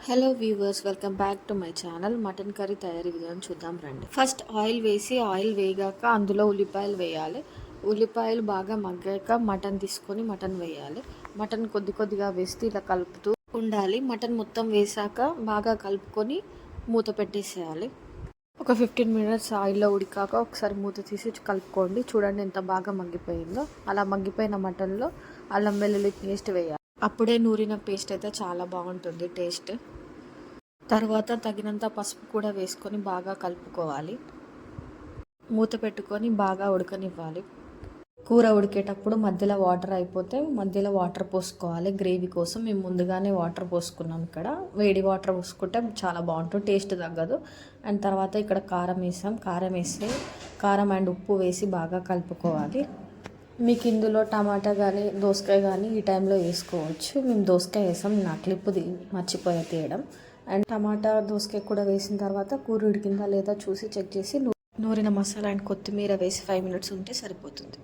Hello viewers, welcome back to my channel. Mutton curry తయారీ విధానం చూద్దాం రండి. ఫస్ట్ ఆయిల్ వేసి ఆయిల్ వేగాక అందులో ఉల్లిపాయలు వేయాలి. ఉల్లిపాయలు బాగా మగ్గాక మటన్ తీసుకొని మటన్ వేయాలి. మటన్ కొద్ది కొద్దిగా వేస్తే ఇలా కలుపుతూ ఉండాలి. మటన్ మొత్తం వేసాక బాగా కలుపుకొని మూత పెట్టేసేయాలి. ఒక 15 మినిట్స్ ఆయిల్లో ఉడికాక ఒకసారి మూత తీసి కలుపుకోండి. చూడండి ఎంత బాగా మగ్గిపోయిందో. అలా మగ్గిపోయిన మటన్లో అల్లం వెల్లుల్లి పేస్ట్ వేయాలి. అప్పుడే నూరిన పేస్ట్ అయితే చాలా బాగుంటుంది టేస్ట్. తర్వాత తగినంత పసుపు కూడా వేసుకొని బాగా కలుపుకోవాలి. మూత పెట్టుకొని బాగా ఉడకనివ్వాలి. కూర ఉడికేటప్పుడు మధ్యలో వాటర్ అయిపోతే మధ్యలో వాటర్ పోసుకోవాలి. గ్రేవీ కోసం మేము ముందుగానే వాటర్ పోసుకున్నాం. ఇక్కడ వేడి వాటర్ పోసుకుంటే చాలా బాగుంటుంది, టేస్ట్ తగ్గదు. అండ్ తర్వాత ఇక్కడ కారం వేసాం. కారం అండ్ ఉప్పు వేసి బాగా కలుపుకోవాలి. మీకు ఇందులో టమాటా కానీ దోసకాయ కానీ ఈ టైంలో వేసుకోవచ్చు. మేము దోసకాయ వేసాం, నా క్లిప్ మర్చిపోయా తీయడం. అండ్ టమాటా దోసకాయ కూడా వేసిన తర్వాత కూర ఉడికిందా లేదా చూసి చెక్ చేసి నూరిన మసాలా అండ్ కొత్తిమీర వేసి 5 మినిట్స్ ఉంటే సరిపోతుంది.